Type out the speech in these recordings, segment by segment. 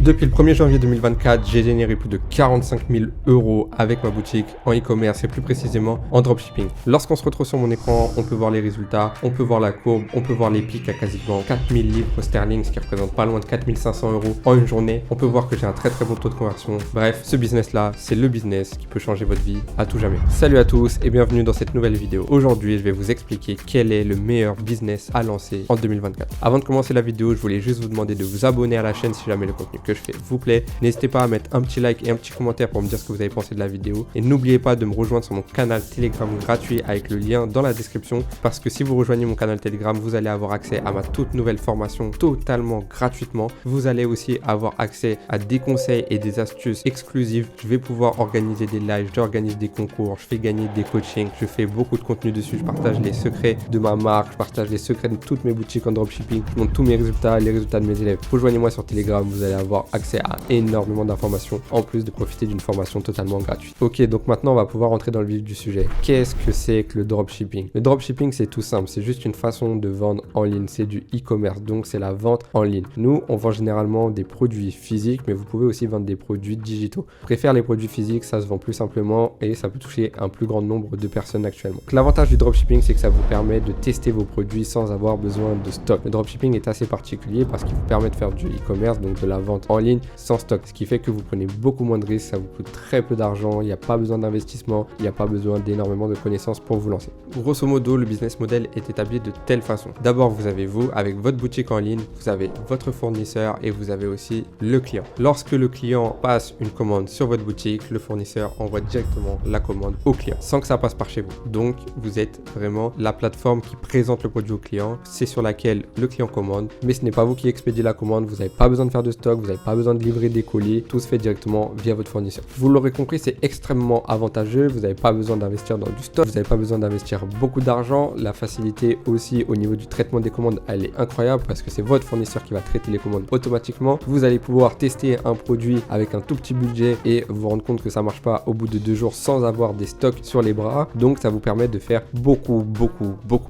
Depuis le 1er janvier 2024, j'ai généré plus de 45 000 € avec ma boutique en e-commerce et plus précisément en dropshipping. Lorsqu'on se retrouve sur mon écran, on peut voir les résultats, on peut voir la courbe, on peut voir les pics à quasiment 4000 livres sterling, ce qui représente pas loin de 4500 € en une journée. On peut voir que j'ai un très bon taux de conversion. Bref, ce business là, c'est le business qui peut changer votre vie à tout jamais. Salut à tous et bienvenue dans cette nouvelle vidéo. Aujourd'hui, je vais vous expliquer quel est le meilleur business à lancer en 2024. Avant de commencer la vidéo, je voulais juste vous demander de vous abonner à la chaîne si jamais le contenu que je fais vous plaît. N'hésitez pas à mettre un petit like et un petit commentaire pour me dire ce que vous avez pensé de la vidéo. Et n'oubliez pas de me rejoindre sur mon canal Telegram gratuit avec le lien dans la description. Parce que si vous rejoignez mon canal Telegram, vous allez avoir accès à ma toute nouvelle formation totalement gratuitement. Vous allez aussi avoir accès à des conseils et des astuces exclusives. Je vais pouvoir organiser des lives, j'organise des concours, je fais gagner des coachings, je fais beaucoup de contenu dessus. Je partage les secrets de ma marque, je partage les secrets de toutes mes boutiques en dropshipping, je montre tous mes résultats, les résultats de mes élèves. Rejoignez-moi sur Telegram, vous allez avoir accès à énormément d'informations en plus de profiter d'une formation totalement gratuite. Ok, donc maintenant on va pouvoir entrer dans le vif du sujet. Qu'est-ce que c'est que le dropshipping? Le dropshipping, c'est tout simple, c'est juste une façon de vendre en ligne, c'est du e-commerce, donc c'est la vente en ligne. Nous, on vend généralement des produits physiques, mais vous pouvez aussi vendre des produits digitaux. Je préfère les produits physiques, ça se vend plus simplement et ça peut toucher un plus grand nombre de personnes actuellement. L'avantage du dropshipping, c'est que ça vous permet de tester vos produits sans avoir besoin de stock. Le dropshipping est assez particulier parce qu'il vous permet de faire du e-commerce, donc de la vente en ligne sans stock, ce qui fait que vous prenez beaucoup moins de risques, ça vous coûte très peu d'argent, il n'y a pas besoin d'investissement, il n'y a pas besoin d'énormément de connaissances pour vous lancer. Grosso modo, le business model est établi de telle façon. D'abord, vous avez vous, avec votre boutique en ligne, vous avez votre fournisseur et vous avez aussi le client. Lorsque le client passe une commande sur votre boutique, le fournisseur envoie directement la commande au client, sans que ça passe par chez vous. Donc, vous êtes vraiment la plateforme qui présente le produit au client, c'est sur laquelle le client commande, mais ce n'est pas vous qui expédiez la commande, vous n'avez pas besoin de faire de stock, vous n'avez pas besoin de livrer des colis, tout se fait directement via votre fournisseur. Vous l'aurez compris, c'est extrêmement avantageux, vous n'avez pas besoin d'investir dans du stock, vous n'avez pas besoin d'investir beaucoup d'argent. La facilité aussi au niveau du traitement des commandes, elle est incroyable parce que c'est votre fournisseur qui va traiter les commandes automatiquement. Vous allez pouvoir tester un produit avec un tout petit budget et vous rendre compte que ça marche pas au bout de 2 jours sans avoir des stocks sur les bras. Donc ça vous permet de faire beaucoup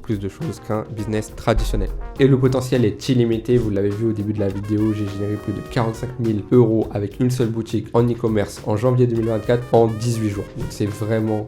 plus de choses qu'un business traditionnel. Et le potentiel est illimité, vous l'avez vu au début de la vidéo, j'ai généré plus de 45 000 € avec une seule boutique en e-commerce en janvier 2024 en 18 jours. Donc c'est vraiment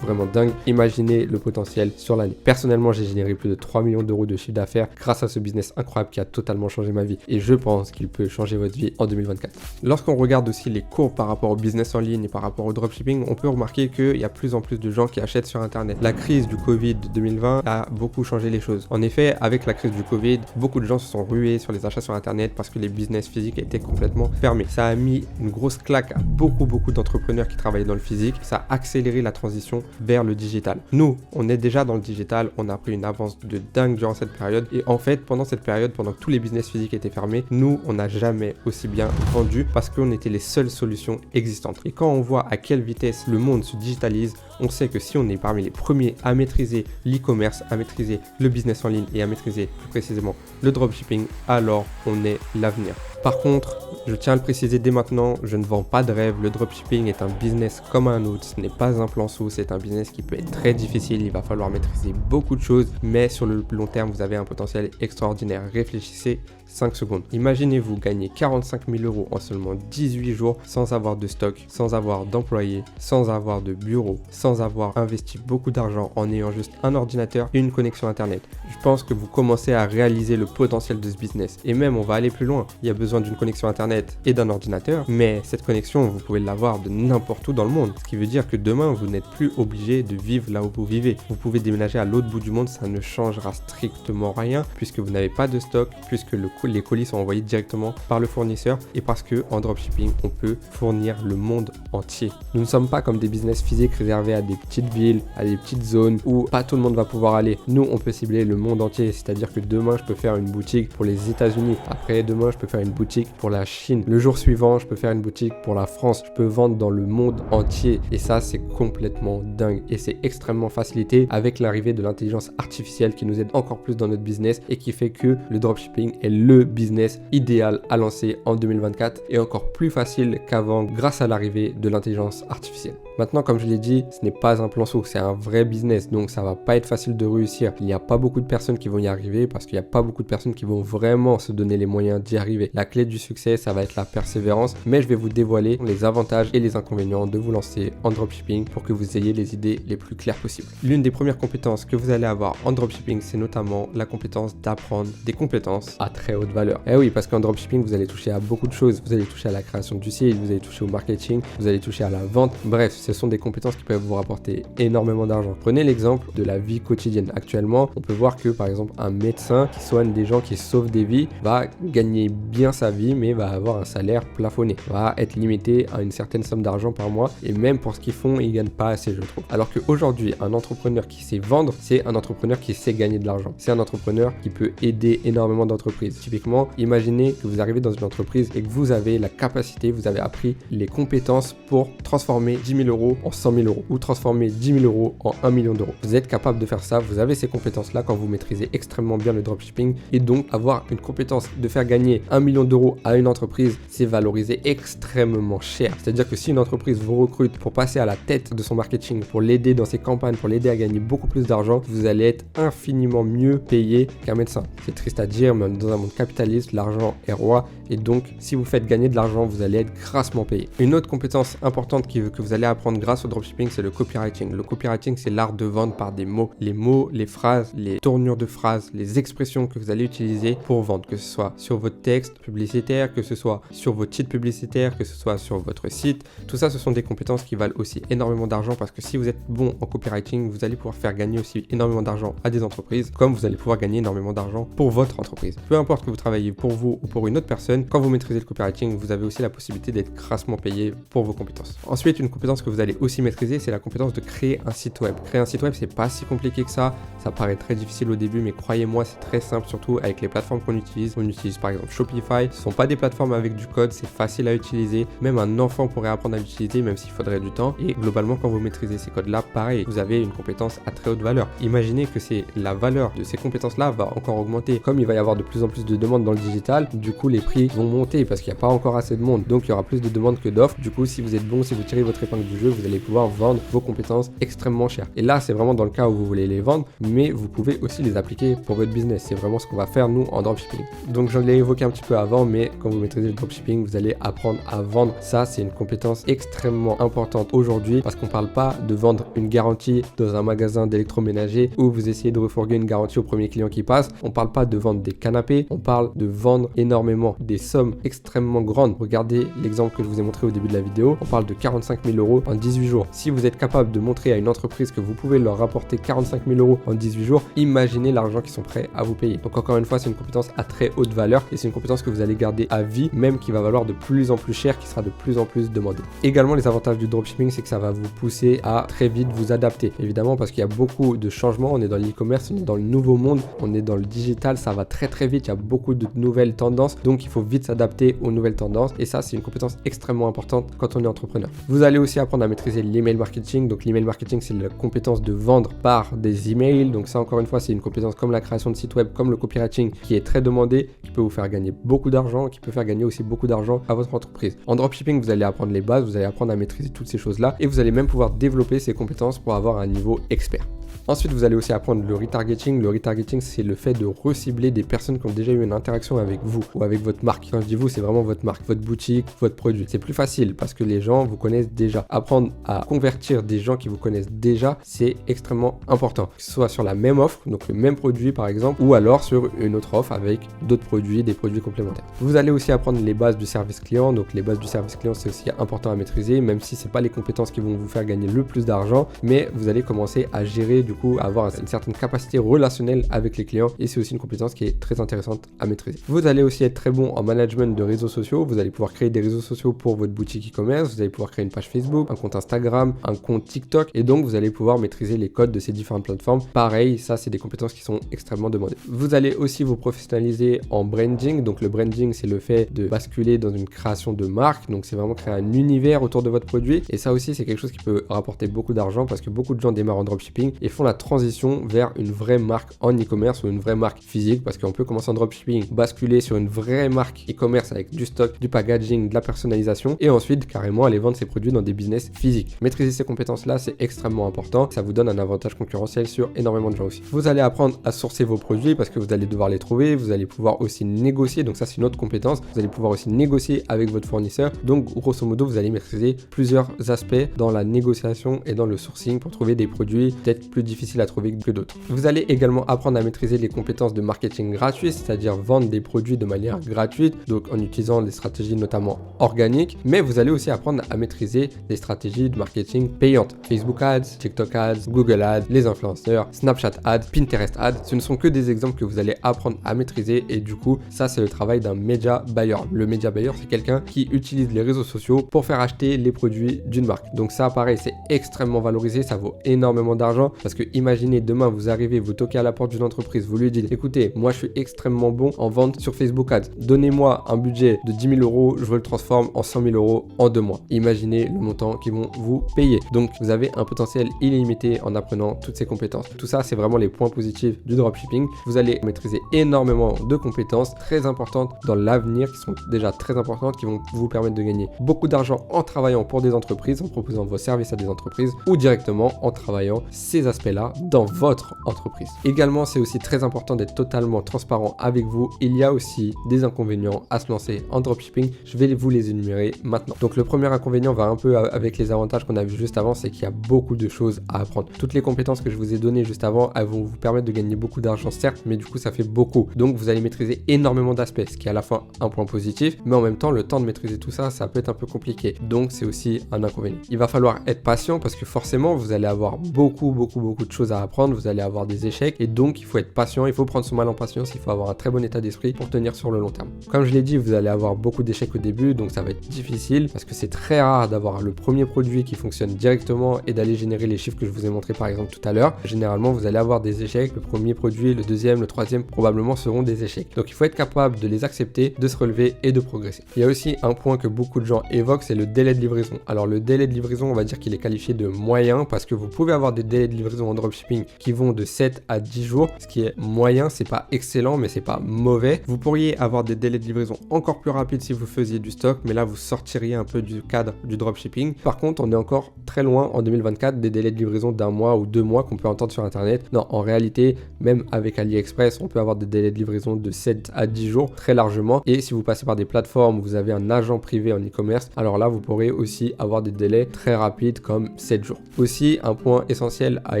dingue. Imaginez le potentiel sur l'année. Personnellement, j'ai généré plus de 3 millions d'euros de chiffre d'affaires grâce à ce business incroyable qui a totalement changé ma vie. Et je pense qu'il peut changer votre vie en 2024. Lorsqu'on regarde aussi les courbes par rapport au business en ligne et par rapport au dropshipping, on peut remarquer qu'il y a plus en plus de gens qui achètent sur Internet. La crise du Covid 2020 a beaucoup changé les choses. En effet, avec la crise du Covid, beaucoup de gens se sont rués sur les achats sur Internet parce que les business physiques étaient complètement fermés. Ça a mis une grosse claque à beaucoup d'entrepreneurs qui travaillaient dans le physique. Ça a accéléré la transition vers le digital. Nous, on est déjà dans le digital, on a pris une avance de dingue durant cette période et en fait, pendant cette période, pendant que tous les business physiques étaient fermés, nous, on n'a jamais aussi bien vendu parce qu'on était les seules solutions existantes. Et quand on voit à quelle vitesse le monde se digitalise, on sait que si on est parmi les premiers à maîtriser l'e-commerce, à maîtriser le business en ligne et à maîtriser plus précisément le dropshipping, alors on est l'avenir. Par contre, je tiens à le préciser dès maintenant, je ne vends pas de rêve, le dropshipping est un business comme un autre, ce n'est pas un plan sous, c'est un business qui peut être très difficile, il va falloir maîtriser beaucoup de choses, mais sur le long terme, vous avez un potentiel extraordinaire. Réfléchissez 5 secondes. Imaginez-vous gagner 45 000 € en seulement 18 jours sans avoir de stock, sans avoir d'employés, sans avoir de bureau, sans avoir investi beaucoup d'argent en ayant juste un ordinateur et une connexion internet. Je pense que vous commencez à réaliser le potentiel de ce business. Et même, on va aller plus loin. Il y a besoin d'une connexion internet et d'un ordinateur, mais cette connexion, vous pouvez l'avoir de n'importe où dans le monde. Ce qui veut dire que demain, vous n'êtes plus obligé de vivre là où vous vivez. Vous pouvez déménager à l'autre bout du monde, ça ne changera strictement rien puisque vous n'avez pas de stock, puisque les colis sont envoyés directement par le fournisseur et parce que en dropshipping, on peut fournir le monde entier. Nous ne sommes pas comme des business physiques réservés à des petites villes, à des petites zones où pas tout le monde va pouvoir aller. Nous, on peut cibler le monde entier, c'est-à-dire que demain, je peux faire une boutique pour les États-Unis. Après, demain, je peux faire une boutique pour la Chine. Le jour suivant, je peux faire une boutique pour la France. Je peux vendre dans le monde entier et ça, c'est complètement dingue et c'est extrêmement facilité avec l'arrivée de l'intelligence artificielle qui nous aide encore plus dans notre business et qui fait que le dropshipping est le business idéal à lancer en 2024 et encore plus facile qu'avant grâce à l'arrivée de l'intelligence artificielle. Maintenant, comme je l'ai dit, ce n'est pas un plan sous, c'est un vrai business, donc ça va pas être facile de réussir. Il n'y a pas beaucoup de personnes qui vont y arriver parce qu'il n'y a pas beaucoup de personnes qui vont vraiment se donner les moyens d'y arriver. La clé du succès, ça va être la persévérance, mais je vais vous dévoiler les avantages et les inconvénients de vous lancer en dropshipping pour que vous ayez les idées les plus claires possibles. L'une des premières compétences que vous allez avoir en dropshipping, c'est notamment la compétence d'apprendre des compétences à très haute valeur. Eh oui, parce qu'en dropshipping, vous allez toucher à beaucoup de choses. Vous allez toucher à la création du site, vous allez toucher au marketing, vous allez toucher à la vente. Bref, ce sont des compétences qui peuvent vous rapporter énormément d'argent. Prenez l'exemple de la vie quotidienne. Actuellement, on peut voir que par exemple un médecin qui soigne des gens, qui sauve des vies, va gagner bien sa vie, mais va avoir un salaire plafonné, va être limité à une certaine somme d'argent par mois, et même pour ce qu'ils font, ils gagnent pas assez, je trouve. Alors qu'aujourd'hui, un entrepreneur qui sait vendre, c'est un entrepreneur qui sait gagner de l'argent. C'est un entrepreneur qui peut aider énormément d'entreprises. Typiquement, imaginez que vous arrivez dans une entreprise et que vous avez la capacité, vous avez appris les compétences pour transformer 10 000 euros en 100 000 euros ou transformer 10 000 euros en 1 million d'euros. Vous êtes capable de faire ça, vous avez ces compétences-là quand vous maîtrisez extrêmement bien le dropshipping, et donc avoir une compétence de faire gagner 1 million d'euros à une entreprise, c'est valorisé extrêmement cher. C'est-à-dire que si une entreprise vous recrute pour passer à la tête de son marketing, pour l'aider dans ses campagnes, pour l'aider à gagner beaucoup plus d'argent, vous allez être infiniment mieux payé qu'un médecin. C'est triste à dire, mais dans un monde capitaliste, l'argent est roi, et donc si vous faites gagner de l'argent, vous allez être grassement payé. Une autre compétence importante que vous allez apprendre grâce au dropshipping, c'est le copywriting. Le copywriting, c'est l'art de vendre par des mots. Les mots, les phrases, les tournures de phrases, les expressions que vous allez utiliser pour vendre, que ce soit sur votre texte publicitaire, que ce soit sur votre titre publicitaire, que ce soit sur votre site. Tout ça, ce sont des compétences qui valent aussi énormément d'argent, parce que si vous êtes bon en copywriting, vous allez pouvoir faire gagner aussi énormément d'argent à des entreprises, comme vous allez pouvoir gagner énormément d'argent pour votre entreprise. Peu importe que vous travaillez pour vous ou pour une autre personne, quand vous maîtrisez le copywriting, vous avez aussi la possibilité d'être grassement payé pour vos compétences. Ensuite, une compétence que vous allez aussi maîtriser, c'est la compétence de créer un site web. Créer un site web, c'est pas si compliqué que ça paraît très difficile au début, mais croyez-moi, c'est très simple, surtout avec les plateformes qu'on utilise. On utilise par exemple Shopify, ce sont pas des plateformes avec du code, c'est facile à utiliser, même un enfant pourrait apprendre à l'utiliser, même s'il faudrait du temps, et globalement, quand vous maîtrisez ces codes-là, pareil, vous avez une compétence à très haute valeur. Imaginez que c'est la valeur de ces compétences-là va encore augmenter. Comme il va y avoir de plus en plus de demandes dans le digital, du coup, les prix vont monter parce qu'il n'y a pas encore assez de monde, donc il y aura plus de demandes que d'offres. Du coup, si vous êtes bon, si vous tirez votre épingle du jeu, vous allez pouvoir vendre vos compétences extrêmement chères. Et là, c'est vraiment dans le cas où vous voulez les vendre, mais vous pouvez aussi les appliquer pour votre business. C'est vraiment ce qu'on va faire nous en dropshipping. Donc j'en ai évoqué un petit peu avant, mais quand vous maîtrisez le dropshipping, vous allez apprendre à vendre. Ça, c'est une compétence extrêmement importante aujourd'hui, parce qu'on parle pas de vendre une garantie dans un magasin d'électroménager où vous essayez de refourguer une garantie au premier client qui passe. On parle pas de vendre des canapés, on parle de vendre énormément, des sommes extrêmement grandes. Regardez l'exemple que je vous ai montré au début de la vidéo, on parle de 45 000 euros en 18 jours. Si vous êtes capable de montrer à une entreprise que vous pouvez leur rapporter 45 000 euros en 18 jours, imaginez l'argent qu'ils sont prêts à vous payer. Donc encore une fois, c'est une compétence à très haute valeur, et c'est une compétence que vous allez garder à vie, même qui va valoir de plus en plus cher, qui sera de plus en plus demandé. Également, les avantages du dropshipping, c'est que ça va vous pousser à très vite vous adapter. Évidemment, parce qu'il y a beaucoup de changements, on est dans l'e-commerce, on est dans le nouveau monde, on est dans le digital, ça va très très vite, il y a beaucoup de nouvelles tendances, donc il faut vite s'adapter aux nouvelles tendances, et ça, c'est une compétence extrêmement importante quand on est entrepreneur. Vous allez aussi apprendre à maîtriser l'email marketing. Donc l'email marketing, c'est la compétence de vendre par des emails. Donc ça, encore une fois, c'est une compétence comme la création de site web, comme le copywriting, qui est très demandée, qui peut vous faire gagner beaucoup d'argent, qui peut faire gagner aussi beaucoup d'argent à votre entreprise. En dropshipping, vous allez apprendre les bases, vous allez apprendre à maîtriser toutes ces choses-là, et vous allez même pouvoir développer ces compétences pour avoir un niveau expert. Ensuite, vous allez aussi apprendre le retargeting. Le retargeting, c'est le fait de recibler des personnes qui ont déjà eu une interaction avec vous ou avec votre marque. Quand je dis vous, c'est vraiment votre marque, votre boutique, votre produit. C'est plus facile parce que les gens vous connaissent déjà. Apprendre à convertir des gens qui vous connaissent déjà, c'est extrêmement important. Que ce soit sur la même offre, donc le même produit par exemple, ou alors sur une autre offre avec d'autres produits, des produits complémentaires. Vous allez aussi apprendre les bases du service client. Donc les bases du service client, c'est aussi important à maîtriser, même si c'est pas les compétences qui vont vous faire gagner le plus d'argent, mais vous allez commencer à gérer du coup, avoir une certaine capacité relationnelle avec les clients, et c'est aussi une compétence qui est très intéressante à maîtriser. Vous allez aussi être très bon en management de réseaux sociaux. Vous allez pouvoir créer des réseaux sociaux pour votre boutique e-commerce, vous allez pouvoir créer une page Facebook, un compte Instagram, un compte TikTok, et donc vous allez pouvoir maîtriser les codes de ces différentes plateformes. Pareil, ça c'est des compétences qui sont extrêmement demandées. Vous allez aussi vous professionnaliser en branding. Donc le branding, c'est le fait de basculer dans une création de marque, donc c'est vraiment créer un univers autour de votre produit, et ça aussi c'est quelque chose qui peut rapporter beaucoup d'argent, parce que beaucoup de gens démarrent en dropshipping et font font la transition vers une vraie marque en e-commerce ou une vraie marque physique, parce qu'on peut commencer en dropshipping, basculer sur une vraie marque e-commerce avec du stock, du packaging, de la personnalisation et ensuite carrément aller vendre ses produits dans des business physiques. Maîtriser ces compétences-là, c'est extrêmement important. Ça vous donne un avantage concurrentiel sur énormément de gens aussi. Vous allez apprendre à sourcer vos produits parce que vous allez devoir les trouver. Vous allez pouvoir aussi négocier. Donc ça, c'est une autre compétence. Vous allez pouvoir aussi négocier avec votre fournisseur. Donc grosso modo, vous allez maîtriser plusieurs aspects dans la négociation et dans le sourcing pour trouver des produits peut-être plus difficiles à trouver que d'autres. Vous allez également apprendre à maîtriser les compétences de marketing gratuit, c'est-à-dire vendre des produits de manière gratuite, donc en utilisant des stratégies notamment organiques, mais vous allez aussi apprendre à maîtriser des stratégies de marketing payantes. Facebook Ads, TikTok Ads, Google Ads, les influenceurs, Snapchat Ads, Pinterest Ads, ce ne sont que des exemples que vous allez apprendre à maîtriser et du coup, ça c'est le travail d'un media buyer. Le media buyer, c'est quelqu'un qui utilise les réseaux sociaux pour faire acheter les produits d'une marque. Donc ça, pareil, c'est extrêmement valorisé, ça vaut énormément d'argent parce que imaginez demain, vous arrivez, vous toquez à la porte d'une entreprise, vous lui dites, écoutez, moi je suis extrêmement bon en vente sur Facebook Ads, donnez-moi un budget de 10 000 euros, je le transforme en 100 000 euros en 2 mois. Imaginez le montant qu'ils vont vous payer. Donc vous avez un potentiel illimité en apprenant toutes ces compétences. Tout ça, c'est vraiment les points positifs du dropshipping. Vous allez maîtriser énormément de compétences très importantes dans l'avenir, qui sont déjà très importantes, qui vont vous permettre de gagner beaucoup d'argent en travaillant pour des entreprises, en proposant vos services à des entreprises ou directement en travaillant ces aspects-là dans votre entreprise. Également, c'est aussi très important d'être totalement transparent avec vous. Il y a aussi des inconvénients à se lancer en dropshipping. Je vais vous les énumérer maintenant. Donc le premier inconvénient va un peu avec les avantages qu'on a vu juste avant, c'est qu'il y a beaucoup de choses à apprendre. Toutes les compétences que je vous ai données juste avant, elles vont vous permettre de gagner beaucoup d'argent certes, mais du coup ça fait beaucoup. Donc vous allez maîtriser énormément d'aspects, ce qui est à la fois un point positif, mais en même temps le temps de maîtriser tout ça, ça peut être un peu compliqué. Donc c'est aussi un inconvénient. Il va falloir être patient parce que forcément vous allez avoir beaucoup de choses à apprendre, vous allez avoir des échecs et donc il faut être patient, il faut prendre son mal en patience, il faut avoir un très bon état d'esprit pour tenir sur le long terme. Comme je l'ai dit, vous allez avoir beaucoup d'échecs au début, donc ça va être difficile parce que c'est très rare d'avoir le premier produit qui fonctionne directement et d'aller générer les chiffres que je vous ai montré par exemple tout à l'heure. Généralement vous allez avoir des échecs, le premier produit, le deuxième, le troisième probablement seront des échecs. Donc il faut être capable de les accepter, de se relever et de progresser. Il y a aussi un point que beaucoup de gens évoquent, c'est le délai de livraison. Alors le délai de livraison, on va dire qu'il est qualifié de moyen parce que vous pouvez avoir des délais de livraison en dropshipping qui vont de 7 à 10 jours, ce qui est moyen, c'est pas excellent mais c'est pas mauvais. Vous pourriez avoir des délais de livraison encore plus rapides si vous faisiez du stock, mais là vous sortiriez un peu du cadre du dropshipping. Par contre, on est encore très loin en 2024 des délais de livraison d'un mois ou 2 mois qu'on peut entendre sur internet. Non, en réalité, même avec AliExpress, on peut avoir des délais de livraison de 7 à 10 jours très largement. Et si vous passez par des plateformes où vous avez un agent privé en e-commerce, alors là vous pourrez aussi avoir des délais très rapides comme 7 jours. Aussi, un point essentiel à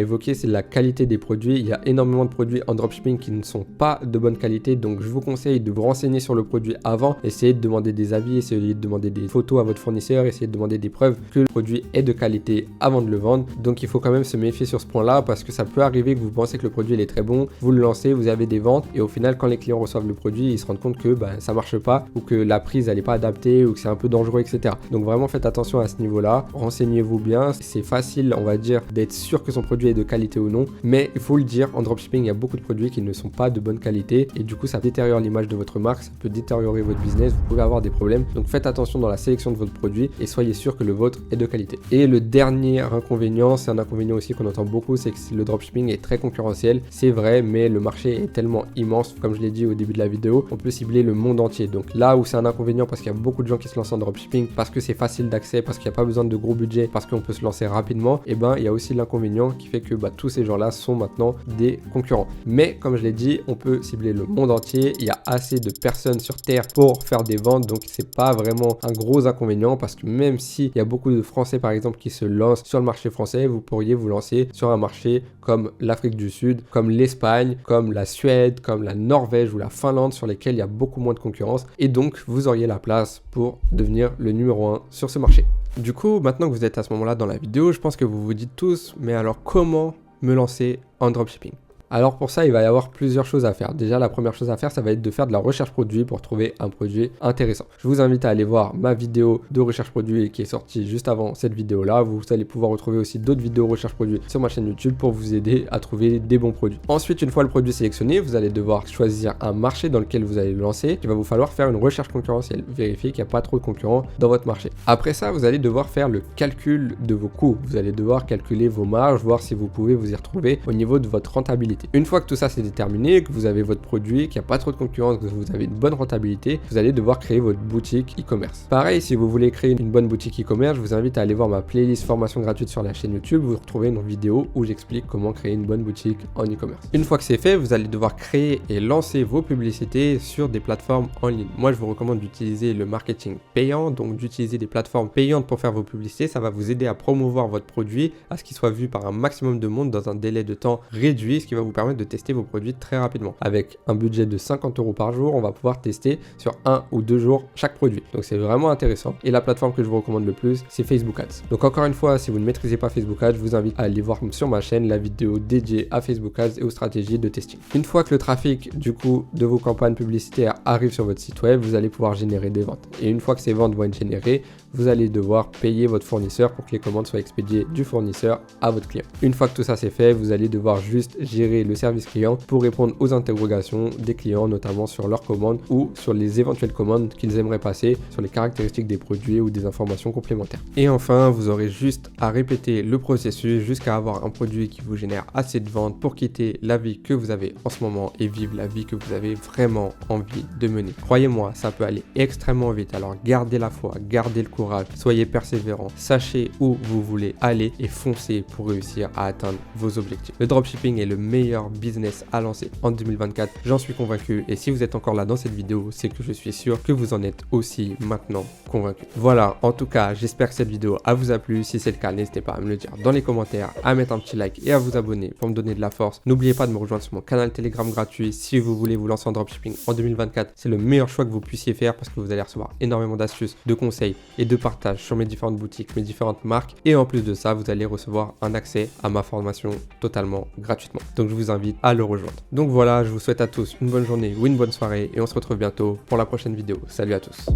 évoquer, c'est la qualité des produits. Il y a énormément de produits en dropshipping qui ne sont pas de bonne qualité, donc je vous conseille de vous renseigner sur le produit avant, essayez de demander des avis, essayez de demander des photos à votre fournisseur, essayez de demander des preuves que le produit est de qualité avant de le vendre. Donc il faut quand même se méfier sur ce point là parce que ça peut arriver que vous pensez que le produit il est très bon, vous le lancez, vous avez des ventes et au final quand les clients reçoivent le produit, ils se rendent compte que ça marche pas ou que la prise elle est pas adaptée ou que c'est un peu dangereux, etc. Donc vraiment faites attention à ce niveau là, renseignez-vous bien. C'est facile, on va dire, d'être sûr que son produit est de qualité ou non, mais il faut le dire, en dropshipping il y a beaucoup de produits qui ne sont pas de bonne qualité et du coup ça détériore l'image de votre marque, ça peut détériorer votre business, vous pouvez avoir des problèmes. Donc faites attention dans la sélection de votre produit et soyez sûr que le vôtre est de qualité. Et le dernier inconvénient, c'est un inconvénient aussi qu'on entend beaucoup, c'est que le dropshipping est très concurrentiel. C'est vrai, mais le marché est tellement immense, comme je l'ai dit au début de la vidéo, on peut cibler le monde entier. Donc là où c'est un inconvénient parce qu'il y a beaucoup de gens qui se lancent en dropshipping, parce que c'est facile d'accès, parce qu'il n'y a pas besoin de gros budget, parce qu'on peut se lancer rapidement, et il y a aussi l'inconvénient qui fait que tous ces gens-là sont maintenant des concurrents. Mais comme je l'ai dit, on peut cibler le monde entier, il y a assez de personnes sur Terre pour faire des ventes, donc c'est pas vraiment un gros inconvénient parce que même s'il y a beaucoup de Français par exemple qui se lancent sur le marché français, vous pourriez vous lancer sur un marché comme l'Afrique du Sud, comme l'Espagne, comme la Suède, comme la Norvège ou la Finlande sur lesquels il y a beaucoup moins de concurrence et donc vous auriez la place pour devenir le numéro 1 sur ce marché. Du coup, maintenant que vous êtes à ce moment-là dans la vidéo, je pense que vous vous dites tous, mais alors comment me lancer en dropshipping ? Alors pour ça, il va y avoir plusieurs choses à faire. Déjà, la première chose à faire, ça va être de faire de la recherche produit pour trouver un produit intéressant. Je vous invite à aller voir ma vidéo de recherche produit qui est sortie juste avant cette vidéo-là. Vous allez pouvoir retrouver aussi d'autres vidéos recherche produit sur ma chaîne YouTube pour vous aider à trouver des bons produits. Ensuite, une fois le produit sélectionné, vous allez devoir choisir un marché dans lequel vous allez le lancer. Il va vous falloir faire une recherche concurrentielle, vérifier qu'il n'y a pas trop de concurrents dans votre marché. Après ça, vous allez devoir faire le calcul de vos coûts. Vous allez devoir calculer vos marges, voir si vous pouvez vous y retrouver au niveau de votre rentabilité. Une fois que tout ça c'est déterminé, que vous avez votre produit, qu'il n'y a pas trop de concurrence, que vous avez une bonne rentabilité, vous allez devoir créer votre boutique e-commerce. Pareil, si vous voulez créer une bonne boutique e-commerce, je vous invite à aller voir ma playlist formation gratuite sur la chaîne YouTube. Vous retrouvez une vidéo où j'explique comment créer une bonne boutique en e-commerce. Une fois que c'est fait, vous allez devoir créer et lancer vos publicités sur des plateformes en ligne. Moi, je vous recommande d'utiliser le marketing payant, donc d'utiliser des plateformes payantes pour faire vos publicités. Ça va vous aider à promouvoir votre produit, à ce qu'il soit vu par un maximum de monde dans un délai de temps réduit, ce qui va vous permettre de tester vos produits très rapidement. Avec un budget de 50 € par jour, on va pouvoir tester sur 1 ou 2 jours chaque produit. Donc c'est vraiment intéressant. Et la plateforme que je vous recommande le plus, c'est Facebook Ads. Donc encore une fois, si vous ne maîtrisez pas Facebook Ads, je vous invite à aller voir sur ma chaîne la vidéo dédiée à Facebook Ads et aux stratégies de testing. Une fois que le trafic du coup de vos campagnes publicitaires arrive sur votre site web, vous allez pouvoir générer des ventes. Et une fois que ces ventes vont être générées, vous allez devoir payer votre fournisseur pour que les commandes soient expédiées du fournisseur à votre client. Une fois que tout ça c'est fait, vous allez devoir juste gérer le service client pour répondre aux interrogations des clients, notamment sur leurs commandes ou sur les éventuelles commandes qu'ils aimeraient passer, sur les caractéristiques des produits ou des informations complémentaires. Et enfin, vous aurez juste à répéter le processus jusqu'à avoir un produit qui vous génère assez de ventes pour quitter la vie que vous avez en ce moment et vivre la vie que vous avez vraiment envie de mener. Croyez-moi, ça peut aller extrêmement vite. Alors gardez la foi, gardez le courage, soyez persévérants, sachez où vous voulez aller et foncez pour réussir à atteindre vos objectifs. Le dropshipping est le meilleur business à lancer en 2024, j'en suis convaincu, et si vous êtes encore là dans cette vidéo, c'est que je suis sûr que vous en êtes aussi maintenant convaincu. Voilà, en tout cas, j'espère que cette vidéo vous a plu. Si c'est le cas, n'hésitez pas à me le dire dans les commentaires, à mettre un petit like et à vous abonner pour me donner de la force. N'oubliez pas de me rejoindre sur mon canal Telegram gratuit si vous voulez vous lancer en dropshipping en 2024. C'est le meilleur choix que vous puissiez faire parce que vous allez recevoir énormément d'astuces, de conseils et de partage sur mes différentes boutiques, mes différentes marques. Et en plus de ça, vous allez recevoir un accès à ma formation totalement gratuitement. Donc je vous invite à le rejoindre. Donc voilà, je vous souhaite à tous une bonne journée ou une bonne soirée et on se retrouve bientôt pour la prochaine vidéo. Salut à tous.